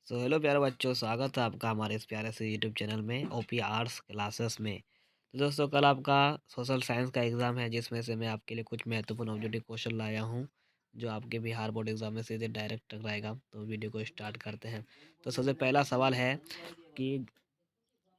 Hello प्यारे बच्चों, स्वागत है आपका हमारे इस प्यारे से यूट्यूब चैनल में ओपी आर्ट्स क्लासेस में। तो दोस्तों, कल आपका सोशल साइंस का एग्ज़ाम है, जिसमें से मैं आपके लिए कुछ महत्वपूर्ण ऑब्जेक्टिव क्वेश्चन लाया हूं, जो आपके बिहार बोर्ड एग्जाम में सीधे डायरेक्ट टकराएगा। तो वीडियो को स्टार्ट करते हैं। तो सबसे पहला सवाल है कि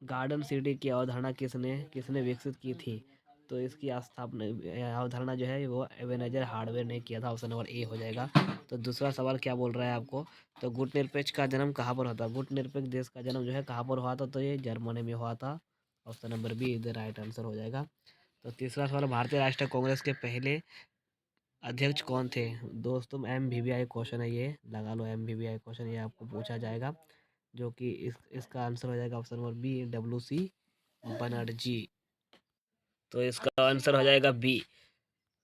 गार्डन सिटी की अवधारणा किसने किसने विकसित की थी। तो इसकी स्थापना अवधारणा जो है वो एवेनेजर हार्डवेयर ने किया था। ऑप्शन नंबर ए हो जाएगा। तो दूसरा सवाल क्या बोल रहा है आपको, तो गुटनिरपेक्ष का जन्म कहाँ पर होता है। गुटनिरपेक्ष देश का जन्म जो है कहाँ पर हुआ था, तो ये जर्मनी में हुआ था। ऑप्शन नंबर बी इधर राइट आंसर हो जाएगा। तो तीसरा सवाल, भारतीय राष्ट्रीय कांग्रेस के पहले अध्यक्ष कौन थे। दोस्तों, MVVI क्वेश्चन है, ये लगा लो। MVVI क्वेश्चन ये आपको पूछा जाएगा, जो कि इसका आंसर हो जाएगा option number B, WC Banerjee. तो इसका आंसर हो जाएगा बी।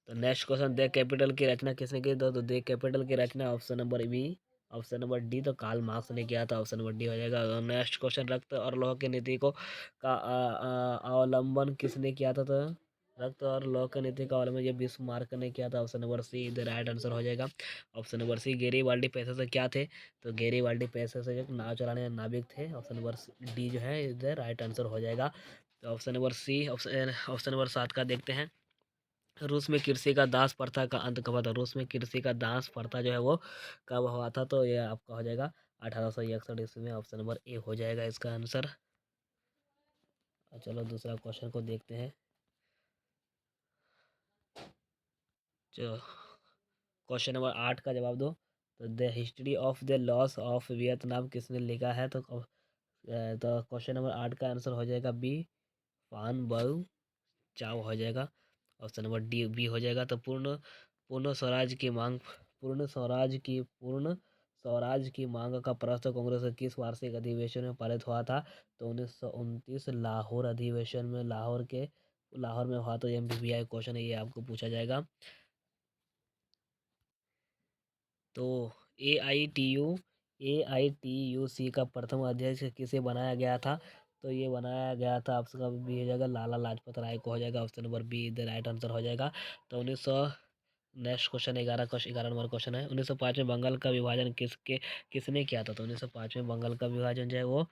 तो नेक्स्ट क्वेश्चन, दे कैपिटल की रचना किसने की। तो दे कैपिटल की रचना option number B. Option number D तो कार्ल मार्क्स ने किया था। ऑप्शन नंबर डी हो जाएगा। नेक्स्ट क्वेश्चन, रक्त और लौह की नीति को का अवलंबन किसने किया था। तो रक्त और लौह की नीति का अवलंबन ये बिस्मार्क ने किया था। ऑप्शन नंबर सी इधर राइट आंसर हो जाएगा। ऑप्शन नंबर सी, गेरीबाल्डी पैसे से क्या थे। तो गेरीबाल्डी पैसे से एक नाव चलाने वाले नाविक थे। ऑप्शन नंबर डी जो है इधर राइट आंसर हो जाएगा। तो option number C, option number 7 का देखते हैं। रूस में कृषि का दास प्रथा का अंत कब हुआ था। रूस में कृषि का दास प्रथा जो है वो कब हुआ था। तो ये आपका हो जाएगा 1861 ईस्वी में। ऑप्शन नंबर ए हो जाएगा इसका आंसर। चलो दूसरा क्वेश्चन को देखते हैं। जो क्वेश्चन नंबर 8 का जवाब दो। तो the history of the loss of Vietnam किसने लिखा है। तो क्वेश्चन नंबर 8 का आंसर हो जाएगा बी, फान बाउ चाव हो जाएगा। ऑप्शन नंबर डी बी हो जाएगा। तो पूर्ण पूर्ण स्वराज की मांग पूर्ण स्वराज की मांग का प्रस्ताव कांग्रेस के किस वार्षिक अधिवेशन में पारित हुआ था। तो 1929 लाहौर अधिवेशन में, लाहौर में हुआ। तो MVVI क्वेश्चन है, ये आपको पूछा जाएगा। तो ए आई टी यू सी का प्रथम अध्यक्ष किसे बनाया गया था। तो ये बनाया गया था, आपका भी हो जाएगा लाला लाजपत राय को हो जाएगा। Option number B the right answer हो जाएगा। तो 1900 नेक्स्ट क्वेश्चन 11 नंबर क्वेश्चन है। 1905 में बंगाल का विभाजन किसने किया था। तो 1905 में बंगाल का विभाजन जो है वो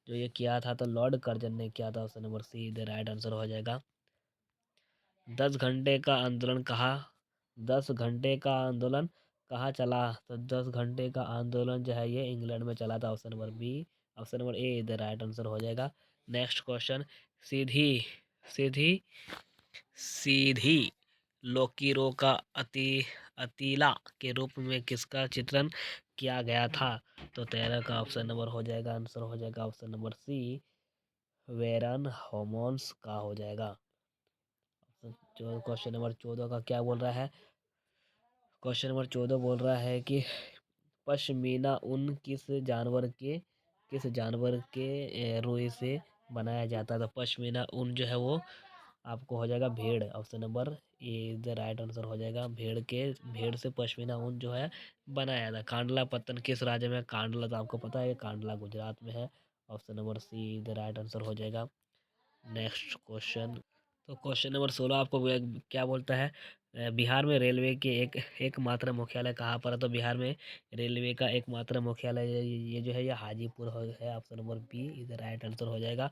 जो ये किया था, तो लॉर्ड कर्जन ने किया था। Option number C the right answer हो जाएगा। 10 घंटे का आंदोलन कहाँ 10 घंटे का आंदोलन कहाँ चला। तो 10 घंटे का आंदोलन जो है ये इंग्लैंड में चला था। Option number B, option number A इधर राइट आंसर हो जाएगा। नेक्स्ट क्वेश्चन, सीधी सीधी सीधी लोकीरो का अतीला के रूप में किसका चित्रण किया गया था। तो 13 का ऑप्शन नंबर हो जाएगा, आंसर हो जाएगा ऑप्शन नंबर सी, वेरन हॉर्मोन्स का हो जाएगा। जो क्वेश्चन नंबर 14 का क्या बोल रहा है। क्वेश्चन नंबर 14 बोल रहा है कि पश्मीना ऊन किस जानवर के रुई से बनाया जाता है। तो पश्मीना ऊन जो है वो आपको हो जाएगा भेड़। Option number A the right answer हो जाएगा। भेड़ से पश्मीना ऊन जो है बनाया जाता है। कांडला पत्तन किस राज्य में। कांडला तो आपको पता है, कांडला गुजरात में है। Option number C the right answer हो जाएगा। नेक्स्ट क्वेश्चन, तो क्वेश्चन नंबर 16 आपको क्या बोलता है। बिहार में रेलवे के एकमात्र मुख्यालय कहाँ पर है। तो बिहार में रेलवे का एकमात्र मुख्यालय ये जो है ये हाजीपुर है। ऑप्शन नंबर बी इधर राइट आंसर हो जाएगा।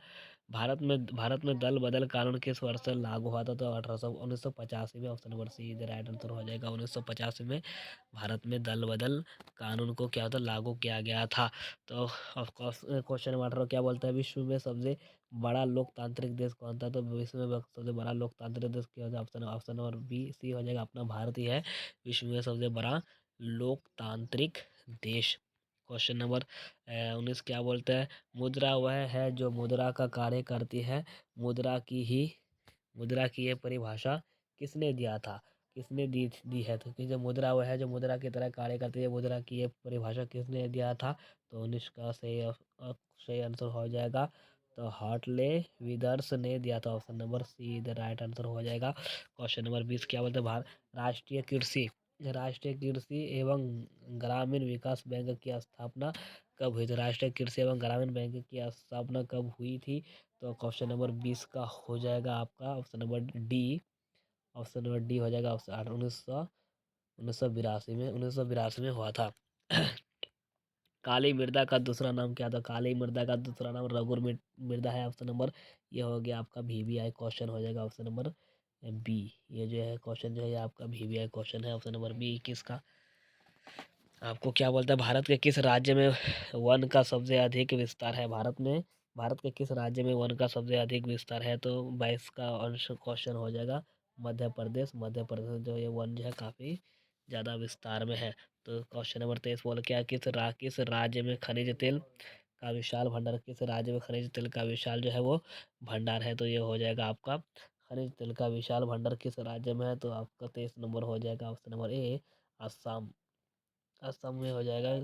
भारत में दल बदल कानून किस वर्ष से लागू हुआ था। तो 1985 में। ऑप्शन नंबर सी इधर राइट आंसर हो जाएगा। 1985 में भारत में दल बदल कानून को क्या होता लागू किया गया था। तो ऑफकोर्स क्वेश्चन नंबर 18 क्या बोलता है, विश्व में सबसे बड़ा लोकतांत्रिक देश कौन था। तो विश्व में सबसे बड़ा लोकतांत्रिक देश क्या होता है। Option option number B C हो जाएगा, अपना भारत ही है विश्व में सबसे बड़ा लोकतांत्रिक देश। क्वेश्चन नंबर 19 क्या बोलता है, मुद्रा वह है जो मुद्रा का कार्य करती है। मुद्रा की ही मुद्रा की ये परिभाषा किसने दिया था, किसने दी है। तो कि जो मुद्रा वह है जो मुद्रा की तरह कार्य करती है, मुद्रा की ये परिभाषा किसने दिया था। तो 19 का सही आंसर हो जाएगा। तो हार्टले विदर्स ने दिया था। Option number C the right answer हो जाएगा। क्वेश्चन नंबर 20 क्या बोलते हैं, भारत राष्ट्रीय कृषि एवं ग्रामीण विकास बैंक की स्थापना कब हुई थी। राष्ट्रीय कृषि एवं ग्रामीण बैंक की स्थापना कब हुई थी। तो क्वेश्चन नंबर 20 का हो जाएगा आपका option number D. Option number D हो जाएगा। ऑप्शन 1982 में हुआ था। काली मृदा का दूसरा नाम क्या था? काली मृदा का दूसरा नाम रघुर मृदा है। ऑप्शन नंबर ये हो गया आपका VVI क्वेश्चन हो जाएगा ऑप्शन नंबर बी। ये जो है क्वेश्चन जो है आपका VVI क्वेश्चन है ऑप्शन नंबर बी। किसका आपको क्या बोलता है, भारत के किस राज्य में वन का सबसे अधिक विस्तार है? भारत के किस राज्य में वन का सबसे अधिक विस्तार है? तो 22 का अंश क्वेश्चन हो जाएगा मध्य प्रदेश। मध्य प्रदेश जो ये वन जो है काफ़ी ज़्यादा विस्तार में है। तो क्वेश्चन नंबर 23 बोल क्या, किस राज्य में खनिज तेल का विशाल भंडार, किस राज्य में खनिज तेल का विशाल जो है वो भंडार है? तो ये हो जाएगा आपका खनिज तेल का विशाल भंडार किस राज्य में है? तो आपका 23 नंबर हो जाएगा ऑप्शन नंबर ए, असम। असम में हो जाएगा।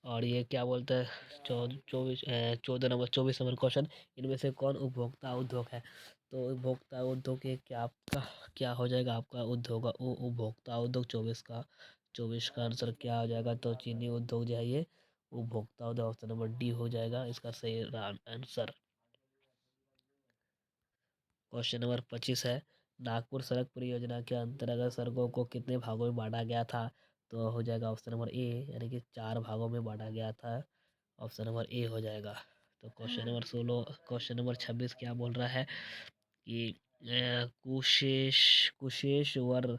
और ये क्या बोलते हैं, 24 नंबर क्वेश्चन, इनमें से कौन उपभोक्ता उद्योग है? तो उपभोक्ता उद्योग ये क्या आपका क्या हो जाएगा आपका उद्योग उपभोक्ता उद्योग 24 का आंसर क्या हो जाएगा? तो चीनी उद्योग जो है ये उपभोक्ता उद्योग ऑप्शन नंबर डी हो जाएगा इसका सही आंसर। क्वेश्चन नंबर 25 है, नागपुर सड़क परियोजना के अंतर्गत सड़कों को कितने भागों में बांटा गया था? तो हो जाएगा ऑप्शन नंबर ए, यानी कि 4 भागों में बांटा गया था। ऑप्शन नंबर ए हो जाएगा। तो क्वेश्चन नंबर 26 क्या बोल रहा है कि कुशेश्वर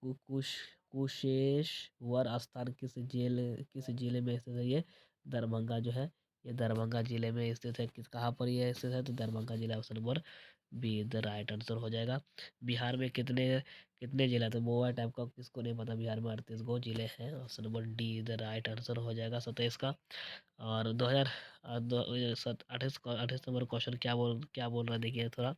कुश कुशेश्वर स्थान किस जिले में स्थित है? ये दरभंगा जो है ये दरभंगा जिले में स्थित है। किस कहाँ पर ये स्थित है? तो दरभंगा जिला option number B the right answer हो जाएगा। बिहार में कितने कितने जिला, तो मोवा टाइप का किसको नहीं पता, बिहार में 38 गो जिले हैं। Option number D the right answer हो जाएगा 27 का। और 28 नंबर क्वेश्चन क्या बोल रहा है देखिए थोड़ा।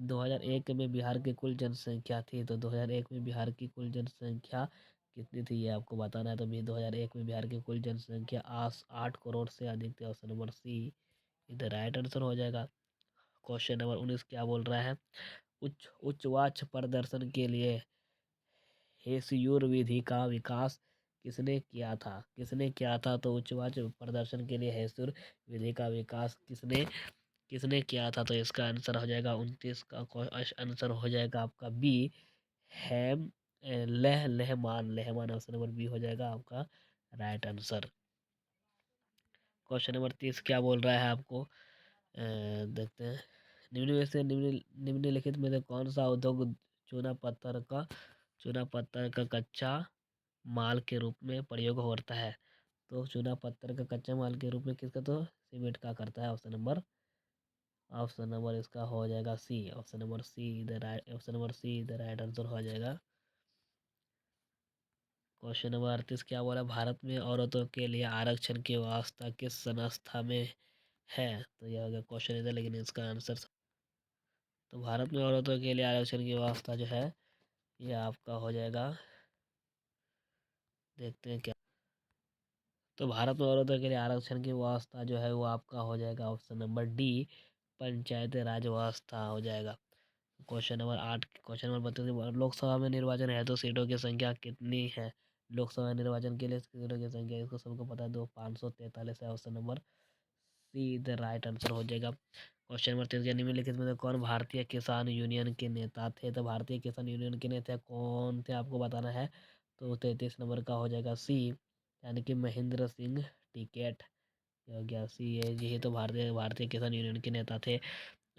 2001 में बिहार की कुल जनसंख्या थी, तो 2001 में बिहार की कुल जनसंख्या कितनी थी ये आपको बताना है। तो 2001 में बिहार की कुल जनसंख्या 8 करोड़ से अधिक थी। ऑप्शन नंबर सी इधर राइट आंसर हो जाएगा। क्वेश्चन नंबर 19 क्या बोल रहा है, उच्च प्रदर्शन के लिए हेसियूर विधि का विकास किसने किया था? तो उच्च प्रदर्शन के लिए हेसियूर विधि का विकास किसने किया था? तो इसका आंसर हो जाएगा 29 का आंसर हो जाएगा आपका बी, हैम लेहमान ऑप्शन नंबर बी हो जाएगा आपका राइट आंसर। क्वेश्चन नंबर 30 क्या बोल रहा है आपको, देखते हैं। निम्नलिखित में से कौन सा उद्योग चूना पत्थर का कच्चा माल के रूप में प्रयोग होता है? तो चूना पत्थर का कच्चा माल के रूप में किसका, तो सीमेंट का करता है। ऑप्शन नंबर इसका हो जाएगा C. Option number C the right answer हो जाएगा। क्वेश्चन नंबर 38 क्या बोला, भारत में औरतों के लिए आरक्षण की व्यवस्था किस संस्था में है? तो यह हो गया क्वेश्चन इधर, लेकिन इसका आंसर, तो भारत में औरतों के लिए आरक्षण की व्यवस्था जो है ये आपका हो जाएगा, देखते हैं क्या। तो भारत में औरतों के लिए आरक्षण की व्यवस्था जो है वो आपका हो जाएगा ऑप्शन नंबर डी, पंचायती राज व्यवस्था हो जाएगा। क्वेश्चन नंबर 32, लोकसभा में निर्वाचन है तो सीटों की संख्या कितनी है? लोकसभा निर्वाचन के लिए सीटों की संख्या इसको सबको पता है, 543 है। Option number C the right answer हो जाएगा। क्वेश्चन नंबर 33, निम्नलिखित में से कौन भारतीय किसान यूनियन के नेता थे? तो भारतीय किसान यूनियन के नेता कौन थे आपको बताना है। तो 33 नंबर का हो जाएगा सी, यानी कि महेंद्र सिंह टिकैत। ये हो गया सी है, यही तो भारतीय भारतीय किसान यूनियन के नेता थे।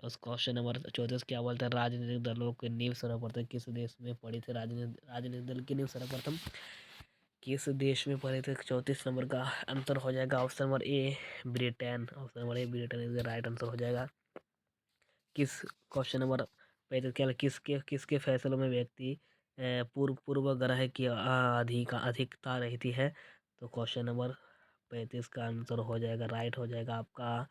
उस क्वेश्चन नंबर 34 क्या बोलते हैं, राजनीतिक दलों की नींव सर्वप्रथम किस देश में पड़ी थी? राजनीतिक दल की नींव सर्वप्रथम किस देश में पड़े थे? 34 नंबर का आंसर हो जाएगा option number A, Britain. Option number A Britain is the right answer हो जाएगा। किस क्वेश्चन नंबर 35 क्या, किसके फैसलों में व्यक्ति पूर्व ग्रह की अधिकता रहती है? तो क्वेश्चन नंबर 35 का आंसर हो जाएगा राइट हो जाएगा आपका।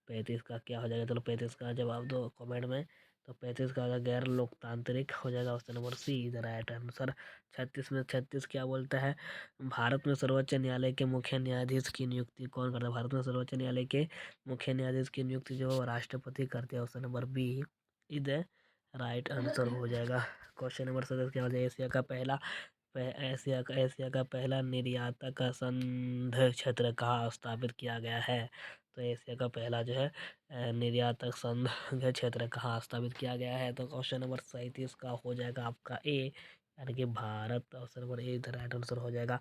35 का क्या हो जाएगा, चलो 35 का जवाब दो कमेंट में। तो 35 का गैर लोकतांत्रिक हो जाएगा option number C the right answer. 36 क्या बोलता है, भारत में सर्वोच्च न्यायालय के मुख्य न्यायाधीश की नियुक्ति कौन करता है? भारत में सर्वोच्च न्यायालय के मुख्य न्यायाधीश की नियुक्ति जो राष्ट्रपति करते हैं। Option number B is right answer हो जाएगा। क्वेश्चन नंबर 7 क्या होता है, एशिया का पहला निर्यातक संघ क्षेत्र कहाँ स्थापित किया गया है? तो एशिया का पहला जो है निर्यातक संघ क्षेत्र कहाँ स्थापित किया गया है? तो क्वेश्चन नंबर 37 का हो जाएगा आपका ए, यानी कि भारत। ऑप्शन नंबर ए इधर राइट आंसर हो जाएगा।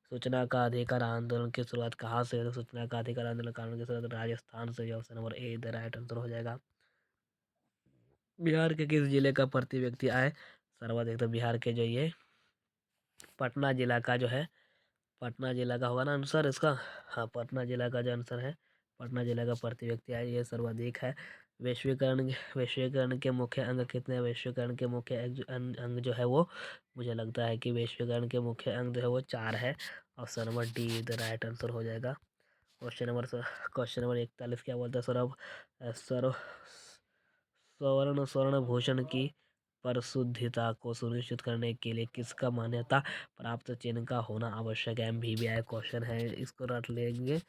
सूचना का अधिकार आंदोलन की शुरुआत कहाँ से हुई? तो सूचना का अधिकार आंदोलन कानून की शुरुआत राजस्थान से। ऑप्शन नंबर ए इधर राइट आंसर हो जाएगा। बिहार के किस जिले का प्रति व्यक्ति आय सर्वाधिक? तो बिहार के जो ये पटना जिला का जो है, पटना जिला का होगा ना आंसर इसका। हाँ, पटना जिला का जो आंसर है, पटना जिला का प्रति व्यक्ति आय ये सर्वाधिक है। वैश्वीकरण वैश्वीकरण के मुख्य अंग कितने हैं? वैश्वीकरण के मुख्य अंग जो है वो, मुझे लगता है कि वैश्वीकरण के मुख्य अंग जो है वो 4 है। Option number D the right answer हो जाएगा। क्वेश्चन नंबर 41 क्या बोलता है? स्वर्ण भूषण की परिशुद्धता को सुनिश्चित करने के लिए किसका मान्यता प्राप्त चिन्ह का होना आवश्यक है? MVBI क्वेश्चन है, इसको रट लेंगे,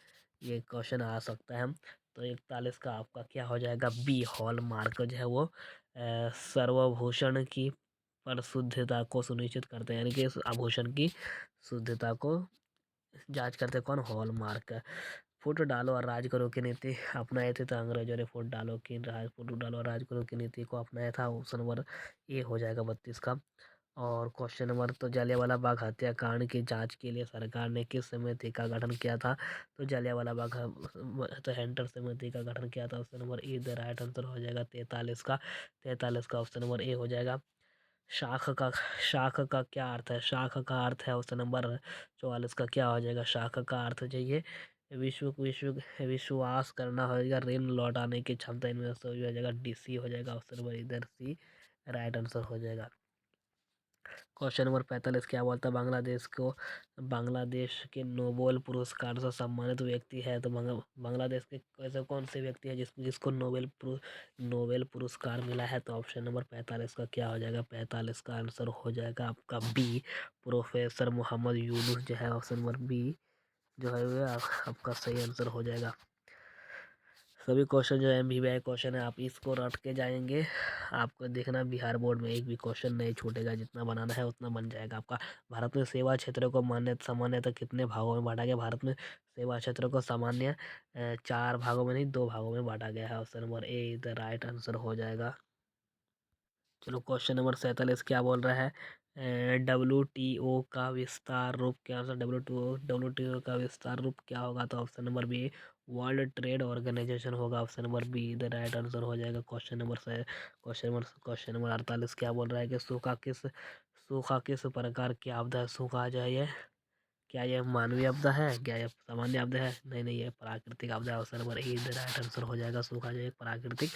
ये क्वेश्चन आ सकता है। तो 41 का आपका क्या हो जाएगा? बी हॉल मार्क जो है वो सर्वभूषण की परिशुद्धता को सुनिश्चित करते हैं, यानी कि इस आभूषण की शुद्धता को जांच करते कौन? Hall mark. फुट डालो और राज करो की नीति अपनाए थे, तो अंग्रेजों ने फुट डालो और राज करो की नीति को अपनाया था। ऑप्शन नंबर ए हो जाएगा 32 का। और क्वेश्चन नंबर तो जलियांवाला बाग हत्याकांड की जांच के लिए सरकार ने किस समिति का गठन किया था? तो जलियांवाला बाग तो हेंटर समिति का गठन किया था। Option number A the right answer हो जाएगा 43 का। 43 का ऑप्शन नंबर ए हो जाएगा। शाख का शाख का क्या अर्थ है? शाख का अर्थ है ऑप्शन नंबर 44 का क्या हो जाएगा? शाख का अर्थ चाहिए विश्वास करना हो जाएगा, ऋण लौटाने की क्षमता, इनमें से हो जाएगा DC हो जाएगा। ऑप्शन नंबर इधर सी राइट आंसर हो जाएगा। क्वेश्चन नंबर 45 क्या बोलता है? बांग्लादेश के नोबेल पुरस्कार से सम्मानित व्यक्ति है, तो बांग्लादेश के ऐसे कौन से व्यक्ति है जिसको नोबेल पुरस्कार मिला है? तो ऑप्शन नंबर 45 का क्या हो जाएगा? 45 का आंसर हो जाएगा आपका बी प्रोफेसर मोहम्मद यूनुस जो है। ऑप्शन नंबर बी जो है वो आपका सही आंसर हो जाएगा। सभी क्वेश्चन जो है MVBI क्वेश्चन है, आप इसको रट के जाएंगे, आपको देखना बिहार बोर्ड में एक भी क्वेश्चन नहीं छूटेगा, जितना बनाना है उतना बन जाएगा आपका। भारत में सेवा क्षेत्र को सामान्यतः कितने भागों में बांटा गया? भारत में सेवा क्षेत्र को सामान्य 4 भागों में नहीं 2 भागों में बांटा गया है। Option number A the right answer हो जाएगा। चलो क्वेश्चन नंबर 47 क्या बोल रहा है? WTO का विस्तार रूप क्या? WTO का विस्तार रूप क्या होगा? तो option number B World Trade Organization होगा। Option number B the right answer हो जाएगा। क्वेश्चन नंबर 48 क्या बोल रहा है कि सूखा किस प्रकार की आपदा है? सूखा जो है ये, क्या ये मानवीय आपदा है? क्या ये सामान्य आपदा है? नहीं नहीं, ये प्राकृतिक आपदा है। Option number A the right answer हो जाएगा। सूखा जो एक प्राकृतिक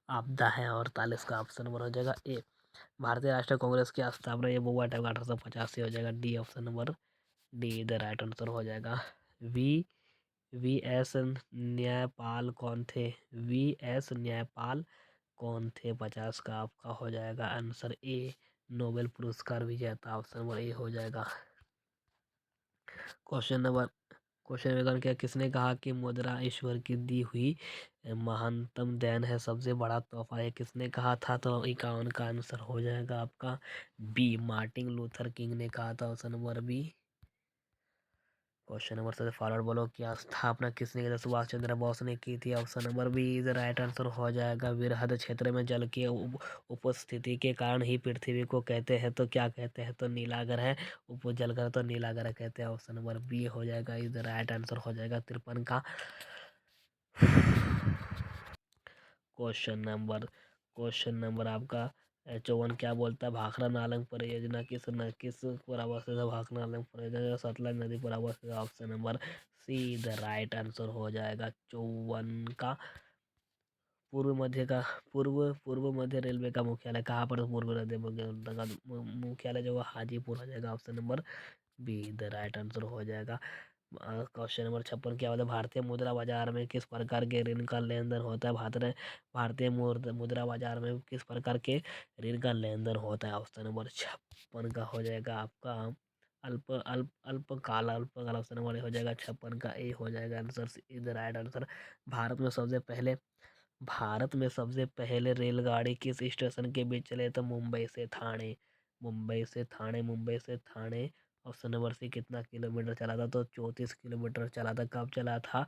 आपदा है। और 48 का ऑप्शन नंबर हो जाएगा ए। भारतीय राष्ट्रीय कांग्रेस की स्थापना ये बुआ टाइम 1850 से हो जाएगा। D option number D the right answer हो जाएगा। We V.S. न्यायपाल कौन थे? V.S. न्यायपाल कौन थे? 50 का आपका हो जाएगा आंसर ए नोबेल पुरस्कार विजेता। ऑप्शन नंबर ए हो जाएगा। क्वेश्चन नंबर क्वेश्चन नंबर क्या? किसने कहा कि मुद्रा ईश्वर की दी हुई महानतम देन है, सबसे बड़ा तोहफा है? किसने कहा था? तो 51 का आंसर हो जाएगा आपका बी मार्टिन लूथर किंग ने कहा था। Option number B. Question number से फॉरवर्ड बोलो की स्थापना किसने की थी? सुभाष चंद्र बोस ने की थी। Option number B is right answer हो जाएगा। वृहद क्षेत्र में जल की उपस्थिति के कारण ही पृथ्वी को कहते हैं तो क्या कहते हैं? तो नीलागर है। जल ग्रह तो नीलागर कहते हैं। ऑप्शन नंबर बी हो जाएगा इज राइट आंसर हो जाएगा 53 का। क्वेश्चन नंबर आपका 54 क्या बोलता है? भाखड़ा नालंग परियोजना किस पर अवस्थित है? भाखड़ा नालंग परियोजना सतलज नदी पर अवस्थित है। Option number C the right answer हो जाएगा 54 का। पूर्व मध्य का पूर्व मध्य रेलवे का मुख्यालय कहाँ पर? पूर्व मध्य मुख्यालय जो है हाजीपुर हो जाएगा। Option number B the right answer हो जाएगा। क्वेश्चन नंबर 56 क्या होता है? भारतीय मुद्रा बाजार में किस प्रकार के ऋण का लेन देन होता है? भारतीय मुद्रा बाजार में किस प्रकार के ऋण का लेन देन होता है? ऑप्शन नंबर 56 का हो जाएगा आपका अल्पकाल ऑप्शन नंबर हो जाएगा 56 का ए हो जाएगा आंसर इधर राइट आंसर। भारत में सबसे पहले भारत में सबसे पहले रेलगाड़ी किस स्टेशन के बीच चले? तो मुंबई से थाने। ऑप्शन नंबर सी कितना किलोमीटर चला था? तो 34 किलोमीटर चला था। कब चला था?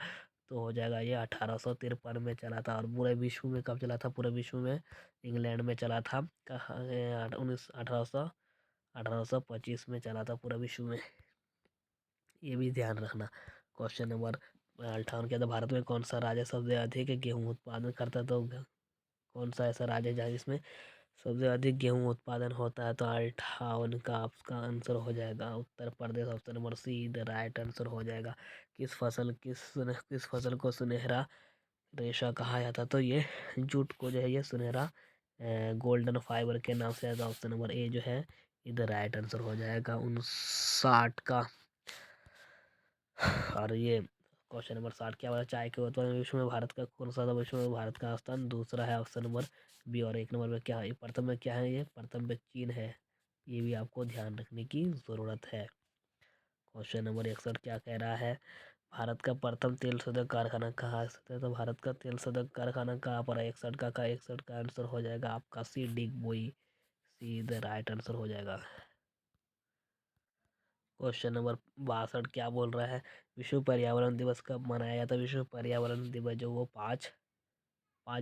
तो हो जाएगा ये 1853 में चला था। और पूरे विश्व में कब चला था? पूरे विश्व में इंग्लैंड में चला था। कहाँ? 19 1800 1825 में चला था पूरा विश्व में, ये भी ध्यान रखना। क्वेश्चन नंबर 58 के अंदर भारत में कौन सा राज्य सबसे अधिक गेहूं उत्पादन करता है? तो कौन सा ऐसा राज्य है जहाँ जिसमें सबसे अधिक गेहूं उत्पादन होता है? तो 58 का आपका आंसर हो जाएगा Uttar Pradesh, option number C the right answer हो जाएगा। किस फसल को सुनहरा रेशा कहा जाता? तो ये जूट को जो है ये सुनहरा गोल्डन फाइबर के नाम से आता है। ऑप्शन नंबर ए जो है इधर राइट आंसर हो जाएगा 59 का। और ये क्वेश्चन नंबर 60 क्या बोला? चाय के उत्पादन में विश्व में भारत का कौन सा था? विश्व में भारत का स्थान दूसरा है, ऑप्शन नंबर बी। और एक नंबर में क्या है? प्रथम में क्या है? ये प्रथम में चीन है। ये भी आपको ध्यान रखने की ज़रूरत है। क्वेश्चन नंबर 61 क्या कह रहा है? भारत का प्रथम तेल शोधक कारखाना कहाँ स्थित है? तो भारत का तेल शोधक कारखाना कहाँ पर है? 61 का आंसर हो जाएगा आपका C Digboi, C the right answer हो जाएगा। क्वेश्चन नंबर 62 क्या बोल रहा है? विश्व पर्यावरण दिवस कब मनाया जाता है? विश्व पर्यावरण दिवस जो वो 5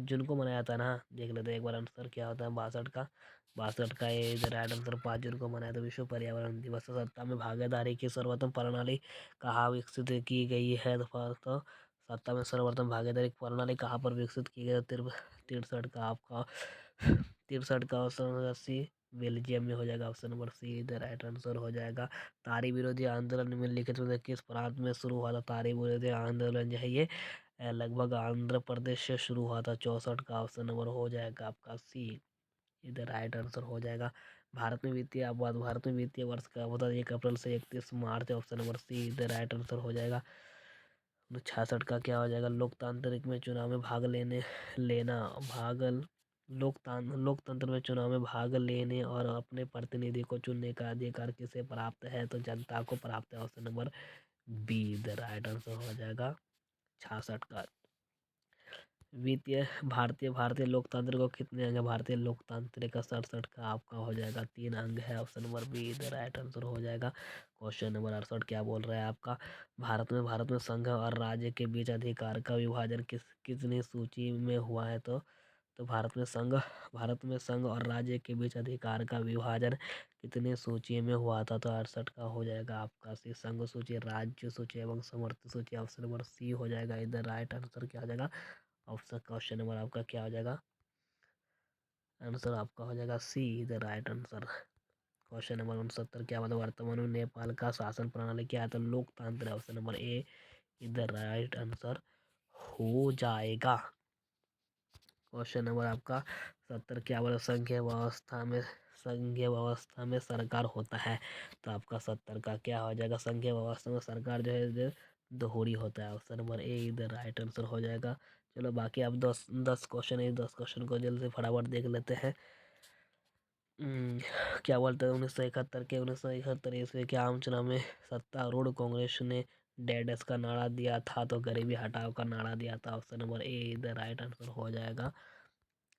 जून को मनाया जाता है ना। देख लेते हैं एक बार आंसर क्या होता है 62 का ये राइट आंसर 5 जून को मनाया था विश्व पर्यावरण दिवस। सत्ता में भागीदारी की सर्वोत्तम प्रणाली कहाँ विकसित की गई है? तो सत्ता में सर्वोत्तम भागीदारी प्रणाली कहाँ पर विकसित की गई? 63 का आपका 63 का ऑप्शन सी बेल्जियम में हो जाएगा। ऑप्शन नंबर सी इधर राइट आंसर हो जाएगा। तारी विरोधी आंदोलन निम्नलिखित में से किस प्रांत में शुरू हुआ था? तारी विरोधी आंदोलन जो है ये लगभग आंध्र प्रदेश से शुरू हुआ था। 64 का ऑप्शन नंबर हो जाएगा आपका सी, इधर राइट आंसर हो जाएगा। भारत में वित्तीय वर्ष का होता है 1 अप्रैल से 31 मार्च, ऑप्शन नंबर सी इधर राइट आंसर हो जाएगा। 66 का क्या हो जाएगा? लोकतांत्रिक में चुनाव में भाग लेने लेना भागल लोकतंत्र में चुनाव में भाग लेने और अपने प्रतिनिधि को चुनने का अधिकार किसे प्राप्त है? तो जनता को प्राप्त है। Option number B the right answer हो जाएगा 66 का। भारतीय भारतीय लोकतंत्र को कितने अंग है? भारतीय लोकतांत्रिक का 67 का आपका हो जाएगा 3 अंग है। ऑप्शन नंबर बी इधर राइट आंसर हो जाएगा। क्वेश्चन नंबर 68 क्या बोल रहा है आपका? भारत में संघ और राज्य के बीच अधिकार का विभाजन कितनी सूची में हुआ है? तो भारत में संघ और राज्य के बीच अधिकार का विभाजन कितने सूची में हुआ था? तो 68 का हो जाएगा आपका सी संघ सूची, राज्य सूची एवं समर्थ सूची। ऑप्शन नंबर सी हो जाएगा इधर राइट आंसर क्या हो जाएगा? ऑप्शन क्वेश्चन नंबर आपका क्या हो जाएगा? आंसर आपका हो जाएगा सी the right answer. Question number 69 क्या मतलब वर्तमान में नेपाल का शासन प्रणाली क्या है? तो लोकतंत्र। ऑप्शन नंबर ए इधर राइट आंसर हो जाएगा। क्वेश्चन नंबर आपका 70 क्या बोला? संघीय व्यवस्था में सरकार होता है। तो आपका 70 का क्या हो जाएगा? संघीय व्यवस्था में सरकार जो है दोहरी होता है। ऑप्शन नंबर ए इधर राइट आंसर हो जाएगा। चलो बाकी आप 10 क्वेश्चन है, 10 क्वेश्चन को जल्दी से फटाफट देख लेते हैं। क्या बोलते हैं 1971 ईस्वी के आम चुनाव में सत्तारूढ़ कांग्रेस ने डेडस का नारा दिया था? तो गरीबी हटाओ का नारा दिया था। ऑप्शन नंबर ए इधर राइट आंसर हो जाएगा।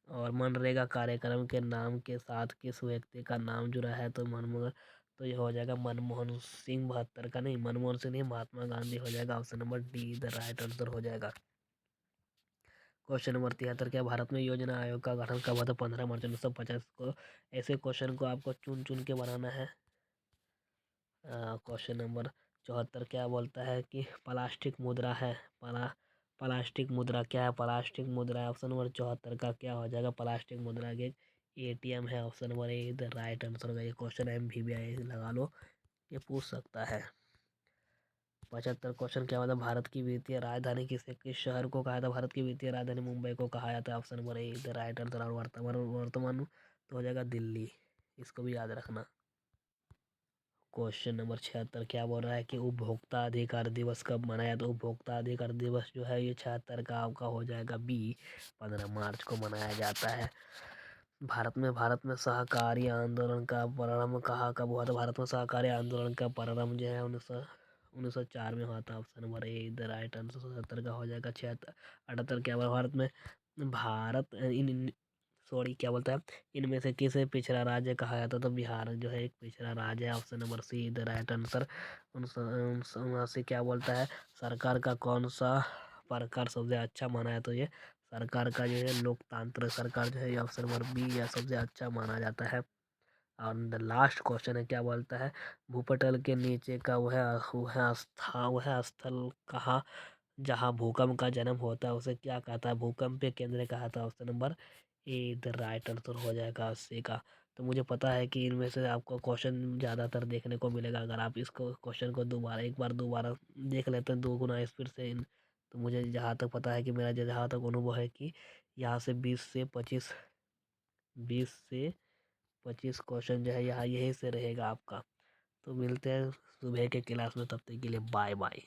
और मनरेगा कार्यक्रम के नाम के साथ किस व्यक्ति का नाम जुड़ा है? तो मनमोहन, तो ये हो जाएगा मनमोहन सिंह। 72 का नहीं, मनमोहन सिंह नहीं, महात्मा गांधी हो जाएगा। Option number D the right answer हो जाएगा। क्वेश्चन नंबर 73 क्या भारत में योजना आयोग का गठन कब हुआ था? 15 मार्च 1950 को। ऐसे क्वेश्चन को आपको चुन चुन के बनाना है। क्वेश्चन नंबर 74 क्या बोलता है कि प्लास्टिक मुद्रा है? प्लास्टिक मुद्रा क्या है? प्लास्टिक मुद्रा है। ऑप्शन नंबर 74 का क्या हो जाएगा? प्लास्टिक मुद्रा के एटीएम है। Option number A the right answer होगा। ये क्वेश्चन MVBI लगा लो, ये पूछ सकता है। 75 क्वेश्चन क्या मतलब भारत की वित्तीय राजधानी किस शहर को कहा था? भारत की वित्तीय राजधानी मुंबई को कहा जाता है। Option number A the right answer. और वर्तमान तो हो जाएगा दिल्ली, इसको भी याद रखना। क्वेश्चन नंबर 76 क्या बोल रहा है कि उपभोक्ता अधिकार दिवस कब मनाया? तो उपभोक्ता अधिकार दिवस जो है ये 76 का आपका हो जाएगा बी, 15 मार्च को मनाया जाता है। भारत में सहकारी आंदोलन का प्रारंभ कहाँ कब हुआ था? भारत में सहकारी आंदोलन का प्रारंभ जो है 1904 में हुआ था। ऑप्शन नंबर ए इधर राइट आंसर 77 का हो जाएगा। 76 78 क्या हुआ? भारत इन सॉरी क्या बोलता है इनमें से किसे पिछड़ा राज्य कहा जाता? तो बिहार जो है एक पिछड़ा राज्य है। Option number C the right answer. 79 क्या बोलता है सरकार का कौन सा प्रकार सबसे अच्छा माना है? तो ये सरकार का जो है लोकतांत्रिक सरकार जो है ये ऑप्शन नंबर बी या सबसे अच्छा माना जाता है। और लास्ट क्वेश्चन है, क्या बोलता है, भूपटल के नीचे का वह स्थल कहाँ जहाँ भूकंप का जन्म होता है उसे क्या कहता है? भूकंपीय केंद्र कहा था। Option number A the right answer हो जाएगा अस्सी का। तो मुझे पता है कि इनमें से आपको क्वेश्चन ज़्यादातर देखने को मिलेगा। अगर आप इसको क्वेश्चन को दोबारा देख लेते हैं 2 गुना स्पीड से तो मुझे जहाँ तक पता है कि मेरा जहाँ तक अनुभव है कि यहाँ से 20 से 25 क्वेश्चन जो है यहाँ यहीं से रहेगा आपका। तो मिलते हैं सुबह के क्लास में, तब तक के लिए बाय बाय।